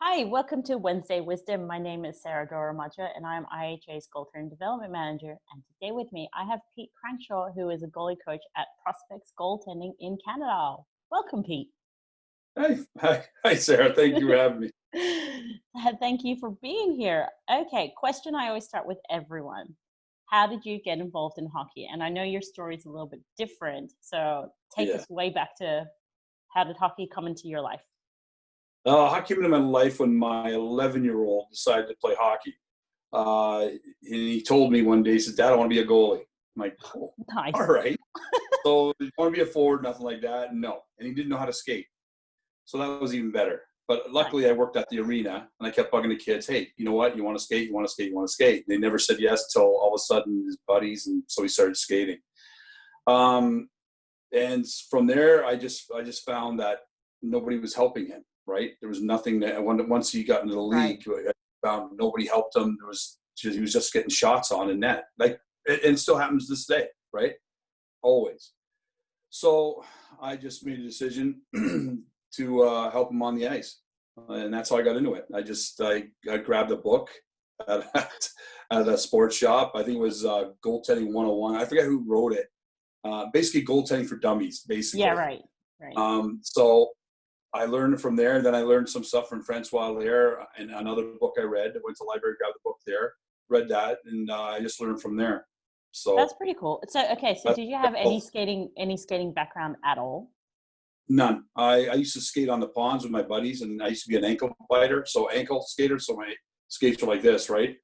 Hi, welcome to Wednesday Wisdom. My name is Sera Doğramacı and I'm IHA's Goaltender Development Manager. And today with me, I have Pete Crankshaw, who is a goalie coach at Prospects Goaltending in Canada. Welcome, Pete. Hi, Sarah. Thank you for having me. Thank you for being here. Okay, question I always start with everyone. How did you get involved in hockey? And I know your story is a little bit different. So take us way back to how did hockey come into your life? Hockey came into my life when my 11-year-old decided to play hockey. And he told me one day, he said, "Dad, I want to be a goalie." I'm like, "Oh, Nice. all right." So, you want to be a forward, nothing like that? No. And he didn't know how to skate. So that was even better. But luckily, I worked at the arena, and I kept bugging the kids, "Hey, you know what? You want to skate? You want to skate? You want to skate?" They never said yes until all of a sudden his buddies, and so he started skating. And from there, I just found that nobody was helping him. Right? There was nothing that once he got into the league, I found nobody helped him. He was just getting shots on in net, like, and it still happens this day, right? Always. So I just made a decision to help him on the ice, and that's how I got into it. I grabbed a book at a sports shop. I think it was Goaltending 101. I forget who wrote it. Basically, goaltending for dummies, basically. Yeah, right. So I learned from there. Then I learned some stuff from Francois there, and another book I read. I went to the library, grabbed the book there, read that, and I just learned from there. So that's pretty cool. So did you have any skating background at all? None. I used to skate on the ponds with my buddies, and I used to be an ankle biter, so ankle skater. So my skates were like this, right?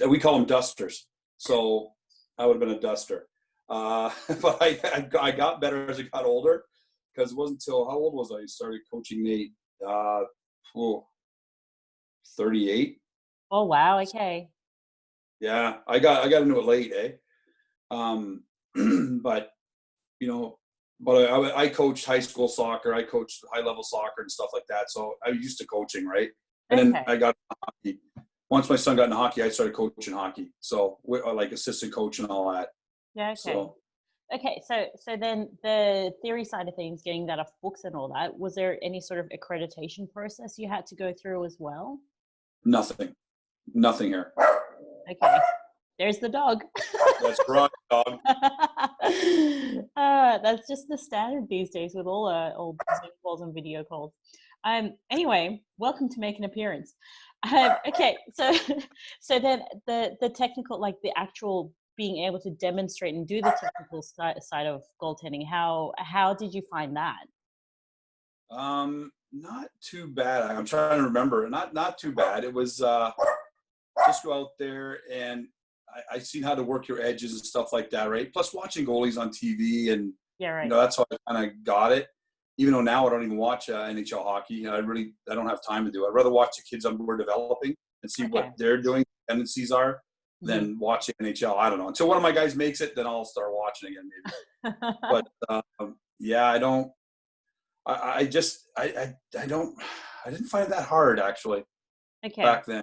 We call them dusters. So I would have been a duster. But I got better as I got older. Because it wasn't until, how old was I? Started coaching Nate, 38. Oh, wow. Okay. Yeah, I got into it late, eh? But, I coached high school soccer. I coached high-level soccer and stuff like that. So I was used to coaching, right? And then I got into hockey. Once my son got into hockey, I started coaching hockey. So, like assistant coach and all that. Yeah, okay. So, okay, so then the theory side of things, getting that off books and all that, was there any sort of accreditation process you had to go through as well? Nothing here. Okay, there's the dog. That's right, dog. That's just the standard these days with all Zoom calls and video calls. Anyway, welcome to Make an Appearance. Okay, so then the technical, like the actual being able to demonstrate and do the technical side of goaltending, how did you find that? Not too bad. I'm trying to remember. Not too bad. It was just go out there, and I seen how to work your edges and stuff like that, right? Plus watching goalies on TV, and that's how I kind of got it. Even though now I don't even watch NHL hockey, I don't have time to do it. I'd rather watch the kids we're developing and see what they're doing, tendencies are, than watching NHL. I don't know. Until one of my guys makes it, then I'll start watching again, maybe. But I don't. I didn't find it that hard actually. Okay. Back then,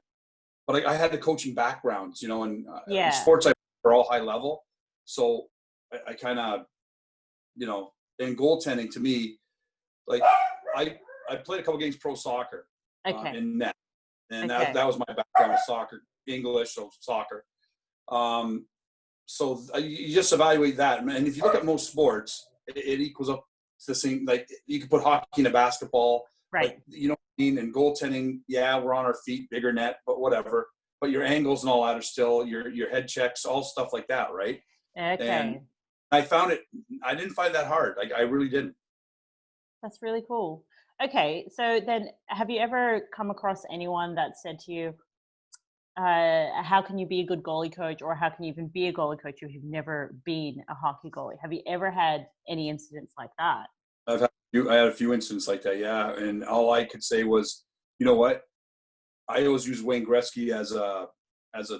but I had the coaching backgrounds, and sports are all high level, so I kind of, in goaltending to me, like I played a couple games pro soccer in net, and that was my background with soccer, English, so soccer. So you just evaluate that, and if you look at most sports, it equals up to the same. Like you could put hockey in a basketball, right? But, you know what I mean? And goaltending, we're on our feet, bigger net, but whatever. But your angles and all that are still your head checks, all stuff like that, right? Okay. And I found it. I didn't find that hard. Like I really didn't. That's really cool. Okay, so then have you ever come across anyone that said to you, how can you be a good goalie coach, or how can you even be a goalie coach if you've never been a hockey goalie? Have you ever had any incidents like that? I had a few incidents like that, yeah. And all I could say was, you know what? I always use Wayne Gretzky as a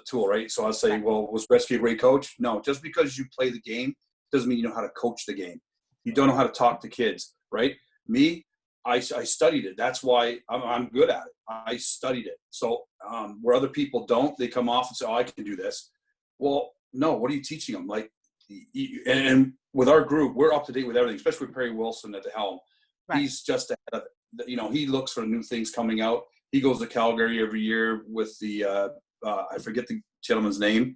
tool, right? So I'll say, well, was Gretzky a great coach? No, just because you play the game doesn't mean you know how to coach the game. You don't know how to talk to kids, right? Me, I studied it. That's why I'm good at it. I studied it. So where other people don't, they come off and say, "Oh, I can do this." Well, no. What are you teaching them? Like, and with our group, we're up to date with everything, especially with Perry Wilson at the helm. Right. He's just ahead of, he looks for new things coming out. he goes to Calgary every year with the I forget the gentleman's name,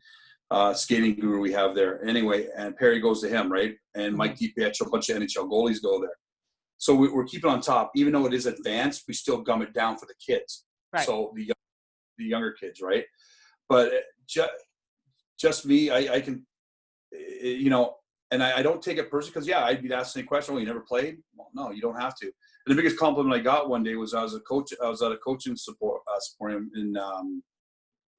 skating guru we have there. Anyway, and Perry goes to him, right? And Mike DiPietro, a bunch of NHL goalies go there. So we're keeping on top, even though it is advanced. We still gum it down for the kids. Right. So the younger kids, right? But just me, I can, you know, and I don't take it personally because, yeah, I'd be asked any question. Oh, you never played? Well, no, you don't have to. And the biggest compliment I got one day was I was at a coaching support in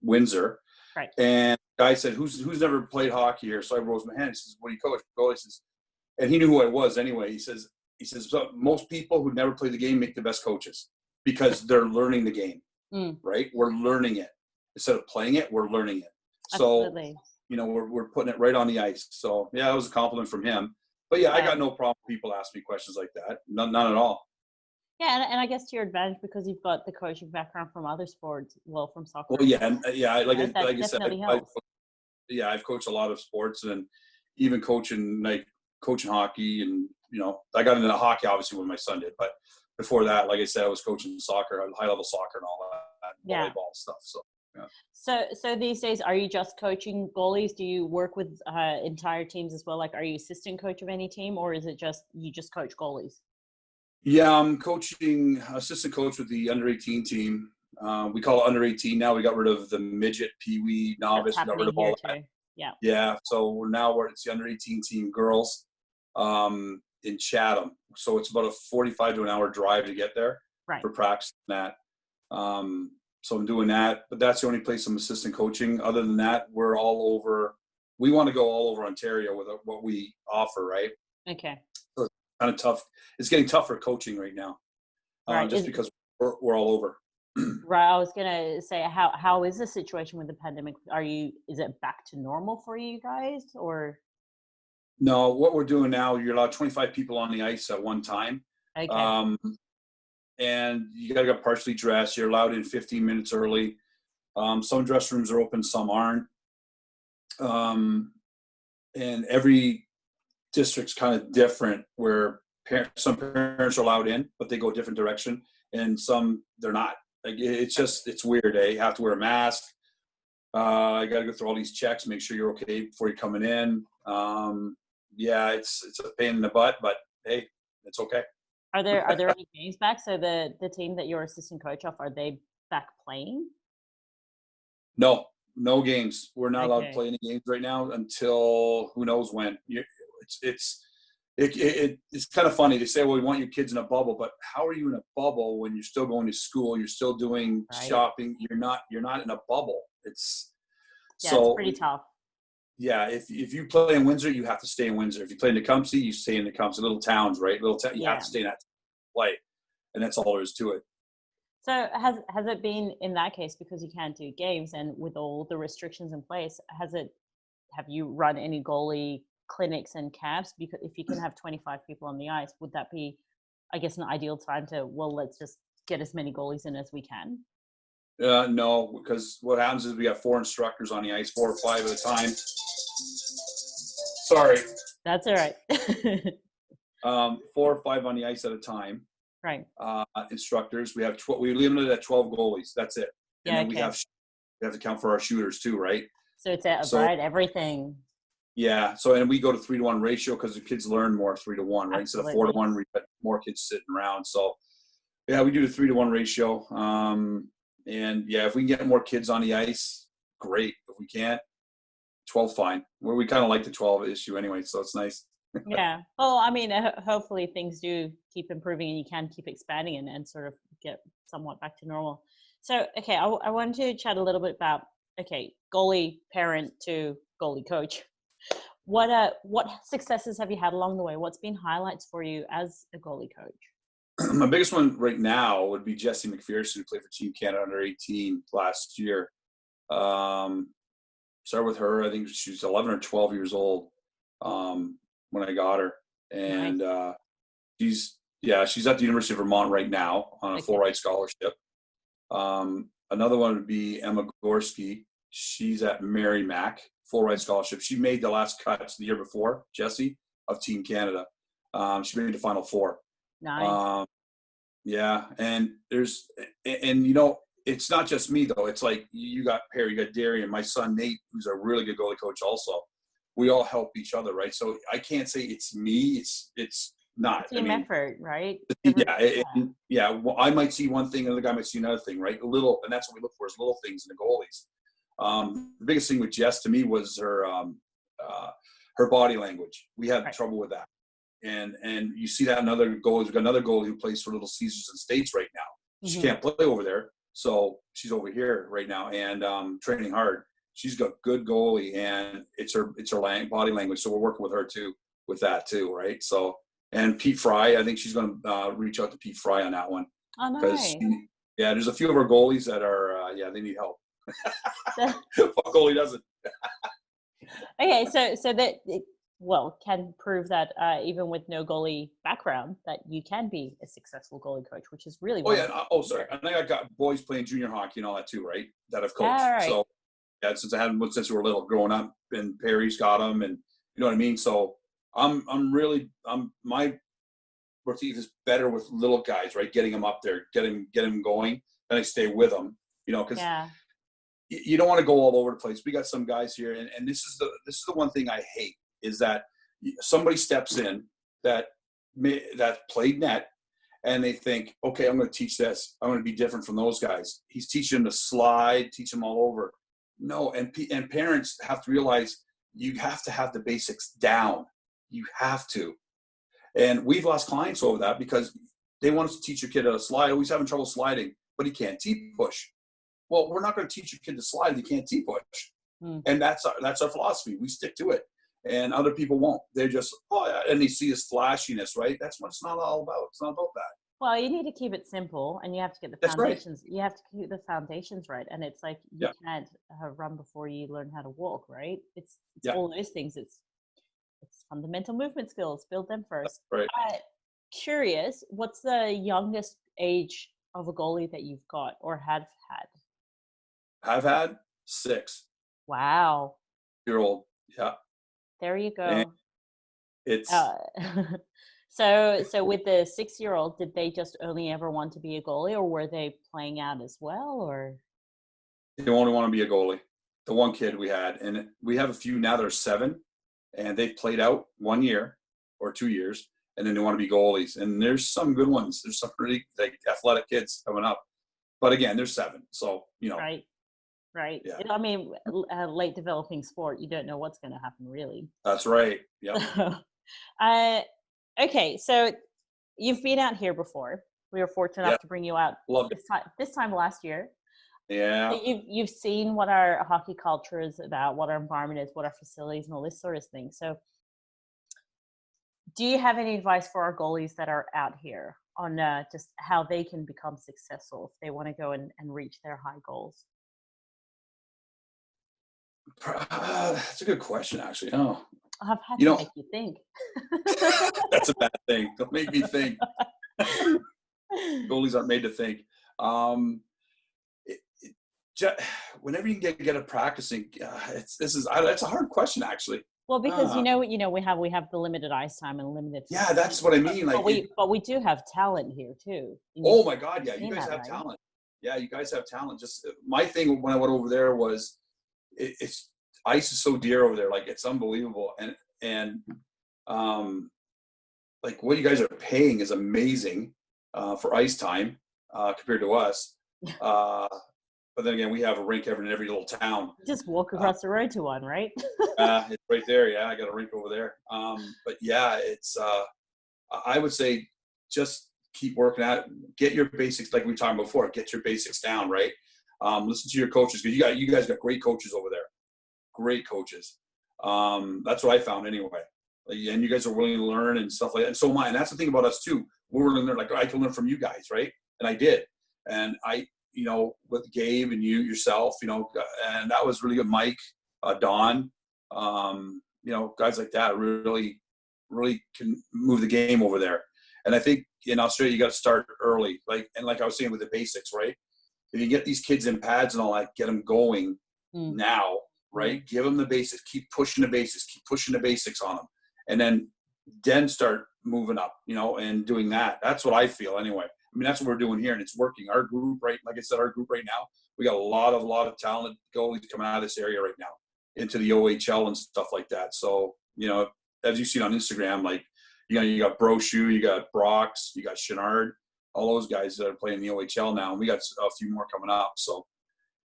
Windsor. Right. And the guy said, who's never played hockey here? So I rose my hand. He says, what do you coach? He says, and he knew who I was anyway. He says, so most people who never play the game make the best coaches because they're learning the game, right? We're learning it. Instead of playing it, we're learning it. So, absolutely. you know, we're putting it right on the ice. So, yeah, that was a compliment from him. But, yeah, I got no problem with people asking me questions like that. None at all. Yeah, and I guess to your advantage because you've got the coaching background from other sports, well, from soccer. Well, yeah, and, like I said, I've coached a lot of sports and even coaching hockey and, you know, I got into hockey obviously when my son did, but before that, like I said, I was coaching soccer, high level soccer and all that, volleyball stuff. So, yeah. So these days, are you just coaching goalies? Do you work with entire teams as well? Like, are you assistant coach of any team, or is it just you just coach goalies? Yeah, I'm coaching assistant coach with the under 18 team. We call it under 18 now. We got rid of the midget, peewee, novice. We got rid of all that. Yeah. Yeah. So it's the under 18 team girls in Chatham. So it's about a 45 to an hour drive to get there for practice and that. So I'm doing that, but that's the only place I'm assistant coaching. Other than that, we're all over. We want to go all over Ontario with what we offer, right? Okay. So it's kind of tough. It's getting tougher coaching right now, just because we're all over. Right. I was gonna say, how is the situation with the pandemic? Is it back to normal for you guys, or? No, what we're doing now, you're allowed 25 people on the ice at one time. Okay. And you got to get partially dressed. You're allowed in 15 minutes early. Some dress rooms are open, some aren't. And every district's kind of different where some parents are allowed in, but they go a different direction. And some, they're not. Like, it's weird, eh? You have to wear a mask. You got to go through all these checks, make sure you're okay before you're coming in. Yeah, it's a pain in the butt, but hey, it's okay. Are there any games back? So the team that you're assistant coach of, are they back playing? No games. We're not allowed to play any games right now until who knows when. It's kind of funny. They say, well, we want your kids in a bubble, but how are you in a bubble when you're still going to school? You're still doing shopping. You're not in a bubble. It's pretty tough. Yeah, if you play in Windsor, you have to stay in Windsor. If you play in Tecumseh, you stay in Tecumseh. Little towns, right? You have to stay in that play, and that's all there is to it. So has it been in that case, because you can't do games and with all the restrictions in place? Have you run any goalie clinics and camps? Because if you can have 25 people on the ice, would that be, I guess, an ideal time to let's just get as many goalies in as we can? No, because what happens is we got 4 instructors on the ice, 4 or 5 at a time. Sorry. That's all right. 4 or 5 on the ice at a time. Right. Instructors. We have we limited at 12 goalies. That's it. And then we have to count for our shooters too, right? So it's everything. Yeah. So and we go to 3-to-1 ratio because the kids learn more 3-to-1, right? Absolutely. Instead of 4-to-1, we got more kids sitting around. So yeah, we do the 3-to-1 ratio. And yeah, if we can get more kids on the ice, great. If we can't, 12 fine. We kind of like the 12 issue anyway, so it's nice. Yeah. Well, I mean, hopefully things do keep improving and you can keep expanding and sort of get somewhat back to normal. So, okay, I wanted to chat a little bit about, goalie parent to goalie coach. What successes have you had along the way? What's been highlights for you as a goalie coach? My biggest one right now would be Jessie McPherson, who played for Team Canada under 18 last year. Started with her. I think she was 11 or 12 years old when I got her, and she's at the University of Vermont right now on a full ride scholarship. Another one would be Emma Gorski. She's at Merrimack, full ride scholarship. She made the last cuts the year before, Jessie, of Team Canada. She made the Final Four. Nice. Yeah, and you know, it's not just me though. It's like you got Perry, you got Darian, my son Nate, who's a really good goalie coach also. We all help each other, right? So I can't say it's me. It's not. Team effort, right? Yeah. Well, I might see one thing, another guy might see another thing, right? A little, and that's what we look for is little things in the goalies. The biggest thing with Jess to me was her body language. We had trouble with that. And you see that in other goalies. We've got another goalie who plays for Little Caesars in States right now. She can't play over there, so she's over here right now and training hard. She's got good goalie, and it's her body language. So we're working with her too with that too, right? So and Pete Fry, I think she's going to reach out to Pete Fry on that one. Oh, nice. There's a few of our goalies that are they need help. Fuck goalie doesn't. Okay, so that can prove that even with no goalie background, that you can be a successful goalie coach, which is really sorry. And I got boys playing junior hockey and all that too, right? That I've coached. Yeah, right. So since I had them since we were little, growing up, and Perry's got them, and you know what I mean. So my routine is better with little guys, right? Getting them up there, get them going, and I stay with them, you know, because. Yeah. You don't want to go all over the place. We got some guys here, and this is the one thing I hate is that somebody steps in that played net, and they think, okay, I'm going to teach this. I'm going to be different from those guys. He's teaching them to slide, teach them all over. No, and parents have to realize you have to have the basics down. You have to. And we've lost clients over that because they want us to teach your kid how to slide. Oh, he's having trouble sliding, but he can't T-push. Well, we're not going to teach your kid to slide if you can't T-push. And that's our philosophy. We stick to it. And other people won't. They're just, and they see this flashiness, right? That's what it's not all about. It's not about that. Well, you need to keep it simple, and you have to get the foundations. Right. You have to keep the foundations right. And it's like you can't run before you learn how to walk, right? It's all those things. It's fundamental movement skills. Build them first. That's right. Curious, what's the youngest age of a goalie that you've got or have had? I've had 6. Wow. Year-old, yeah. There you go. And it's so with the 6-year-old, did they just only ever want to be a goalie, or were they playing out as well, or? They only want to be a goalie. The one kid we had, and we have a few now that are 7, and they've played out 1 year or 2 years, and then they want to be goalies. And there's some good ones. There's some really athletic kids coming up. But again, they're 7, so you know. Right. Yeah. I mean, late developing sport, you don't know what's going to happen, really. That's right. Yeah. Okay, so you've been out here before. We were fortunate enough to bring you out this time last year. Yeah. So you've seen what our hockey culture is about, what our environment is, what our facilities, and all this sort of thing. So, do you have any advice for our goalies that are out here on just how they can become successful if they want to go and reach their high goals? That's a good question, actually. Oh, I've had to make you think. That's a bad thing. Don't make me think. Goalies aren't made to think. Whenever you get a practicing, that's a hard question, actually. Well, because we have the limited ice time and limited. Yeah, that's what I mean. But we do have talent here too. Oh my God, yeah, you guys have talent. Yeah, you guys have talent. Just my thing when I went over there was. It's ice is so dear over there, like it's unbelievable, and like what you guys are paying is amazing for ice time compared to us. But then again, we have a rink in every little town. Just walk across the road to one, right? It's right there. Yeah, I got a rink over there. But yeah, it's I would say just keep working at it. Get your basics, like we were talking before. Get your basics down, right? Listen to your coaches because you guys got great coaches over there. Great coaches. That's what I found anyway. And you guys are willing to learn and stuff like that. And so am I. And that's the thing about us too. We're willing to learn. Like I can learn from you guys, right? And I did. And I, with Gabe and yourself, and that was really good. Mike, Don, guys like that really, really can move the game over there. And I think in Australia you got to start early, like I was saying with the basics, right? If you get these kids in pads and all that, get them going now, right? Give them the basics. Keep pushing the basics. Keep pushing the basics on them. And then start moving up, and doing that. That's what I feel anyway. I I mean, that's what we're doing here, and it's working. Our group, right, like I said, our group right now, we got a lot of talented goalies coming out of this area right now into the OHL and stuff like that. So, you know, as you see on Instagram, like, you got Brochu, you got Brox, you got Chenard, all those guys that are playing the OHL now, and we got a few more coming up. So,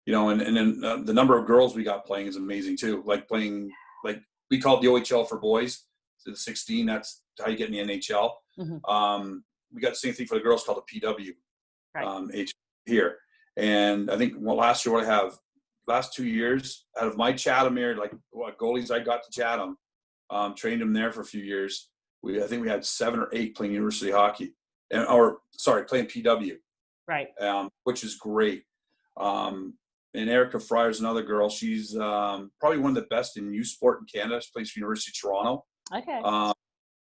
you know, and then the number of girls we got playing is amazing too. Like playing, like we call it the OHL for boys, so the 16. That's how you get in the NHL. We got the same thing for the girls called the PW, H here. And I think last year, last 2 years out of my Chatham area, like what goalies I got to Chatham, trained them there for a few years. I think we had 7 or 8 playing university hockey, playing PW, right? Which is great. And Erica Fryer's another girl. She's probably one of the best in youth sport in Canada. She plays for University of Toronto. Okay.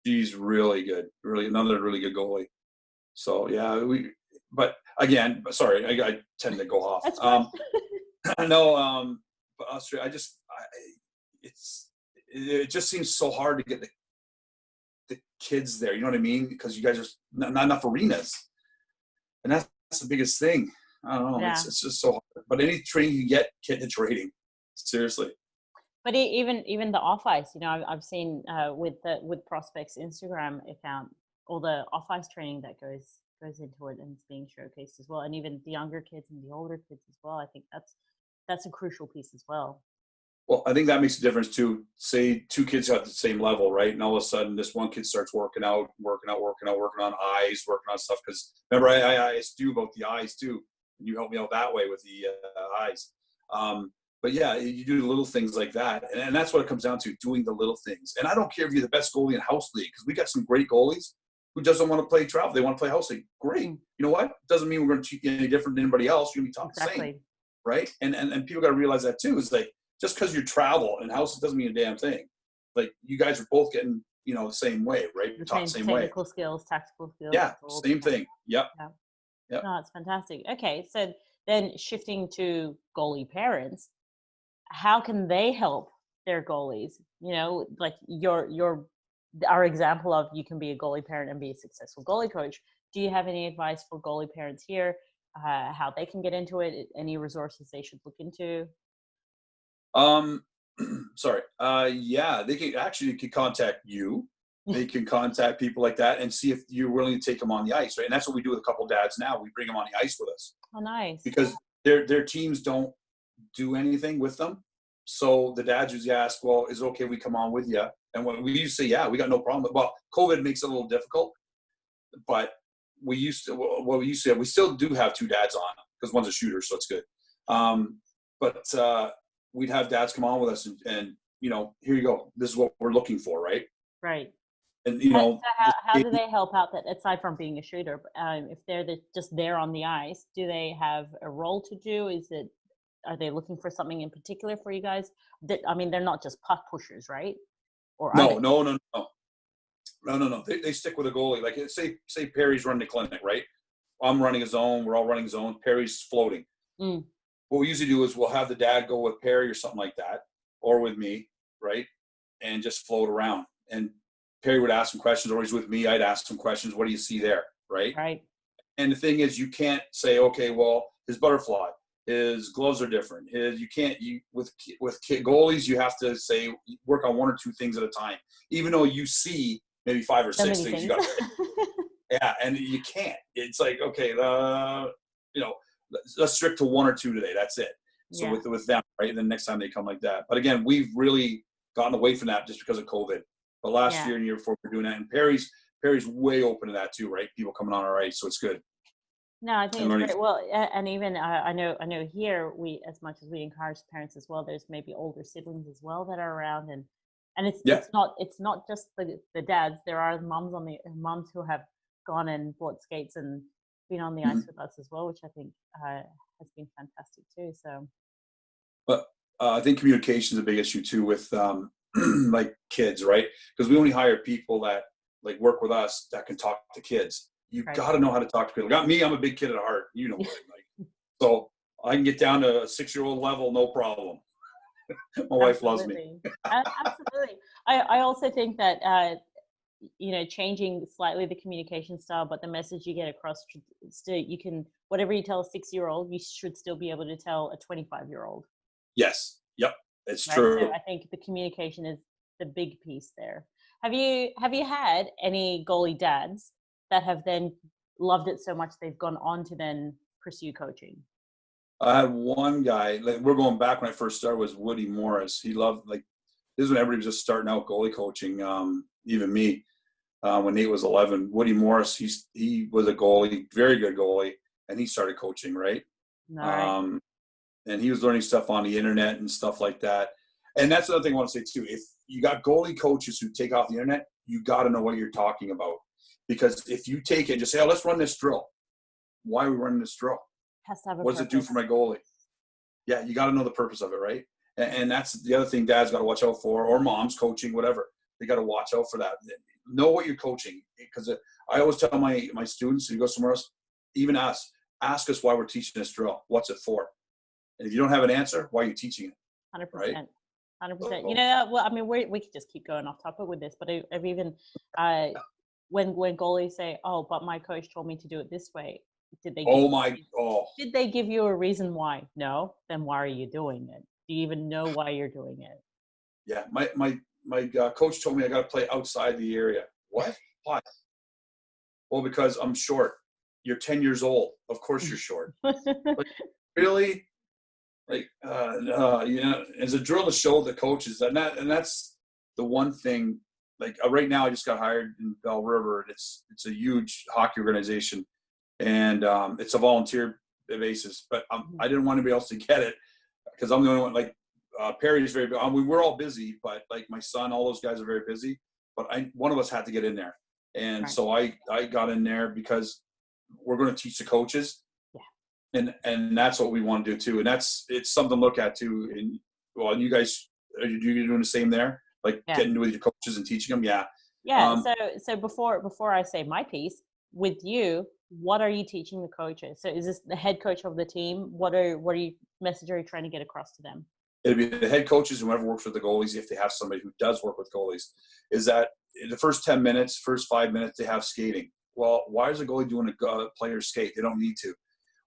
She's really good. Really, another really good goalie. So yeah, but again, sorry, I tend to go off. That's I know, but Australia, it just seems so hard to get the kids there. You know what I mean? Because you guys are not enough arenas, and that's the biggest thing. I don't know. Yeah. It's just so hard. But any training you get the training. Seriously. But even the off ice, you know, I've seen with Prospect's Instagram account, all the off ice training that goes into it, and it's being showcased as well. And even the younger kids and the older kids as well. I think that's a crucial piece as well. Well, I think that makes a difference too. Say 2 kids are at the same level, right? And all of a sudden, this one kid starts working on eyes, working on stuff. Because remember, I asked you about the eyes too, and you helped me out that way with the eyes. But yeah, you do little things like that, and that's what it comes down to: doing the little things. And I don't care if you're the best goalie in house league, because we got some great goalies who doesn't want to play travel; they want to play house league. Great, you know what? Doesn't mean we're going to treat you any different than anybody else. You're going to be taught the same, right? And people got to realize that too. Is like, just because you travel in house, it doesn't mean a damn thing. Like, you guys are both getting, you know, the same way, right? You're taught the same way. Technical skills, tactical skills. Yeah, same thing. Yep. Yeah. No, it's fantastic. Okay, so then shifting to goalie parents, how can they help their goalies? You know, like our example of, you can be a goalie parent and be a successful goalie coach. Do you have any advice for goalie parents here? How they can get into it? Any resources they should look into? Sorry. Yeah, they can contact you. They can contact people like that and see if you're willing to take them on the ice, right? And that's what we do with a couple dads now. We bring them on the ice with us. Oh, nice. Because their teams don't do anything with them. So the dads usually ask, well, is it okay if we come on with you? And when we usually say, yeah, we got no problem. Well, COVID makes it a little difficult, but we still do have 2 dads on, because one's a shooter, so it's good. But we'd have dads come on with us and, you know, here you go. This is what we're looking for, right? Right. And, you know. So how do they help out, that aside from being a shooter, if they're just there on the ice, do they have a role to do? Are they looking for something in particular for you guys? I mean, they're not just puck pushers, right? Or No. They stick with a goalie. Like, say Perry's running the clinic, right? I'm running a zone. We're all running zone. Perry's floating. What we usually do is we'll have the dad go with Perry or something like that, or with me, right? And just float around. And Perry would ask some questions, or he's with me. I'd ask some questions. What do you see there, right? Right. And the thing is, you can't say, okay, well, his butterfly, his gloves are different. With goalies, you have to say, work on 1 or 2 things at a time. Even though you see maybe 5 or 6 things you got to yeah, and you can't. It's like, okay, you know, let's stick to 1 or 2 today. That's it. So with them, right? And then next time they come like that. But again, we've really gotten away from that just because of COVID. But last year and year before, we're doing that. And Perry's way open to that too, right? People coming on our ice, so it's good. No, I think it's great. Well, and even I know here, we, as much as we encourage parents as well, there's maybe older siblings as well that are around, and it's not just the dads. There are moms who have gone and bought skates and been on the ice with us as well, which I think has been fantastic too. So, but I think communication is a big issue too with like kids, right? Because we only hire people that like work with us that can talk to kids. You got to know how to talk to people. Got me, I'm a big kid at heart. You know what I'm like. So I can get down to a 6-year-old level, no problem. My wife loves me. Absolutely. I also think that changing slightly the communication style, but the message you get across still, you can, whatever you tell a 6-year-old, you should still be able to tell a 25-year-old. Yes. Yep. It's Right. true. So I think the communication is the big piece there. Have you had any goalie dads that have then loved it so much they've gone on to then pursue coaching? I had one guy, like, we're going back when I first started, was Woody Morris. He loved, like, this is when everybody was just starting out goalie coaching, even me, when Nate was 11. Woody Morris, he was a goalie, very good goalie, and he started coaching, right? All right. And he was learning stuff on the internet and stuff like that. And that's another thing I want to say too. If you got goalie coaches who take off the internet, you got to know what you're talking about. Because if you take it and just say, oh, let's run this drill. Why are we running this drill? Has to have a What does it do for my goalie? Yeah, you got to know the purpose of it, right? And that's the other thing dads got to watch out for, or moms coaching, whatever. They got to watch out for that. Know what you're coaching. Because I always tell my students, if you go somewhere else, even us, ask us why we're teaching this drill. What's it for? And if you don't have an answer, why are you teaching it? 100%. Right? 100%. Well, I mean, we could just keep going off topic with this, but I've even, when goalies say, oh, but my coach told me to do it this way, did they give you a reason why? No? Then why are you doing it? Do you even know why you're doing it? Yeah, my coach told me I got to play outside the area. What? Why? Well, because I'm short. You're 10 years old. Of course you're short. Like, really? Like, as a drill to show the coaches, and that's the one thing. Like, right now, I just got hired in Bell River, and it's a huge hockey organization, and it's a volunteer basis. But I didn't want anybody else to get it because I'm the only one. Like, Perry's very. We're all busy, but like my son, all those guys are very busy. But one of us had to get in there, and so I got in there because we're going to teach the coaches. And that's what we want to do too. And it's something to look at too. And you guys, are you doing the same there? Like getting with your coaches and teaching them? Yeah. Yeah. So before I say my piece with you, what are you teaching the coaches? So is this the head coach of the team? What message are you trying to get across to them? It'll be the head coaches, whoever works with the goalies, if they have somebody who does work with goalies, is that in the first 10 minutes, first 5 minutes, they have skating. Well, why is a goalie doing a player skate? They don't need to.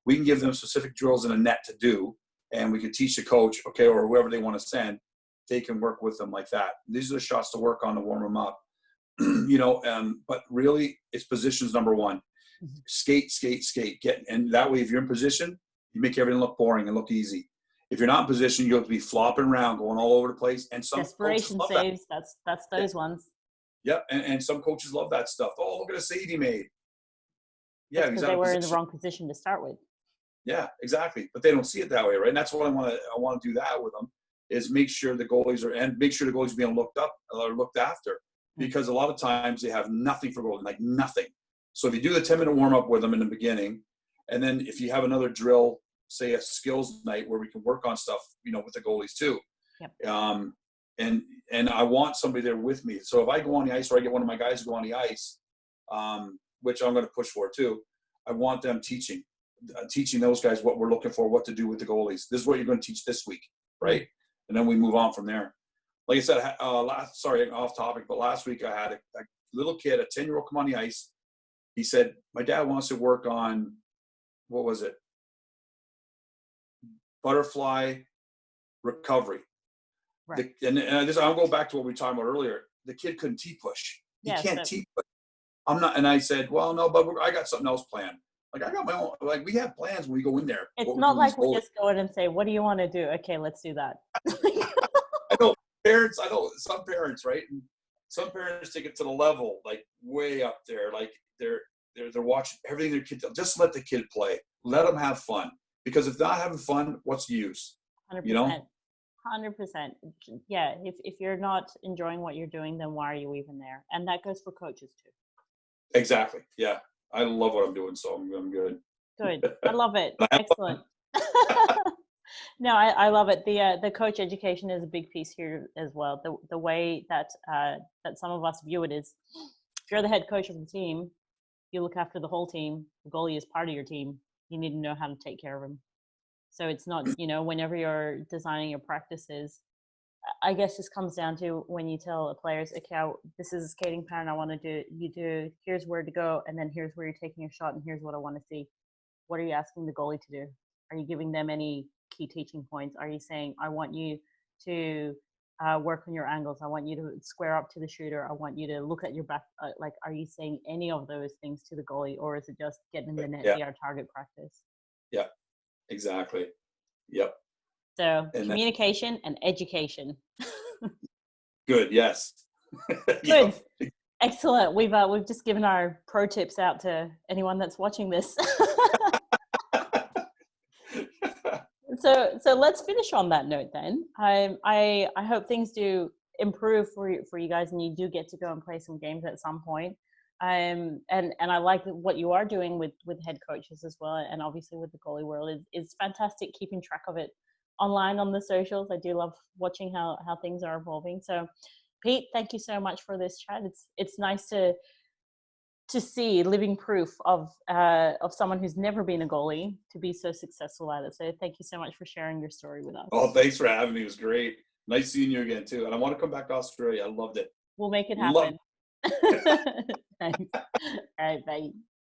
We can give them specific drills in a net to do, and we can teach the coach, okay, or whoever they want to send, they can work with them like that. These are the shots to work on to warm them up, but really it's positions number one. Skate, and that way if you're in position, you make everything look boring and look easy. If you're not in position, you have to be flopping around, going all over the place. And some desperation saves, that's those ones. Yeah, and some coaches love that stuff. Oh, look at a save he made. Yeah, because they were in the wrong position to start with. Yeah, exactly. But they don't see it that way, right? And that's what I want to do that with them, is make sure the goalies are being looked up or looked after, because a lot of times they have nothing for goalie, like nothing. So if you do the 10-minute warm up with them in the beginning, and then if you have another drill, say a skills night where we can work on stuff, with the goalies too. Yep. And I want somebody there with me. So if I go on the ice, or I get one of my guys to go on the ice, which I'm going to push for too, I want them teaching those guys what we're looking for, what to do with the goalies. This is what you're going to teach this week, right? And then we move on from there. Like I said, sorry, off topic, but last week I had a little kid, a 10-year-old, come on the ice. He said, my dad wants to work on, what was it? Butterfly recovery. Right. I'll go back to what we were talking about earlier. The kid couldn't T-push. He can't T-push. I'm not, and I said, well, no, but I got something else planned. Like, I got my own, like, we have plans when we go in there. It's not like we just go in and say, what do you want to do? Okay, let's do that. I know some parents, right? And some parents take it to the level, like, way up there. Like, they're watching everything their kid does. Just let the kid play. Let them have fun. Because if not having fun, what's the use? 100%. 100%. Yeah, if you're not enjoying what you're doing, then why are you even there? And that goes for coaches too. Exactly. Yeah. I love what I'm doing, so I'm good. Good. I love it. Excellent. No, I love it. The coach education is a big piece here as well. The way that some of us view it is, if you're the head coach of the team, you look after the whole team. The goalie is part of your team. You need to know how to take care of him. So it's not, whenever you're designing your practices, I guess this comes down to when you tell the players, okay, this is a skating pattern I want to do. You do, here's where to go, and then here's where you're taking your shot, and here's what I want to see. What are you asking the goalie to do? Are you giving them any key teaching points? Are you saying, I want you to work on your angles. I want you to square up to the shooter. I want you to look at your back. Like, are you saying any of those things to the goalie, or is it just getting in the net, be our target practice? Yeah, exactly. Yep. So and communication and education. Good. Yes. Good. Yep. Excellent. We've just given our pro tips out to anyone that's watching this. So let's finish on that note then. I hope things do improve for you guys, and you do get to go and play some games at some point. And I like what you are doing with head coaches as well, and obviously with the goalie world. It's fantastic keeping track of it online on the socials. I do love watching how things are evolving. So Pete, thank you so much for this chat. It's nice to see living proof of someone who's never been a goalie to be so successful at it. So thank you so much for sharing your story with us. Oh, thanks for having me. It was great. Nice seeing you again too. And I want to come back to Australia. I loved it. We'll make it happen. Thanks. All right, bye.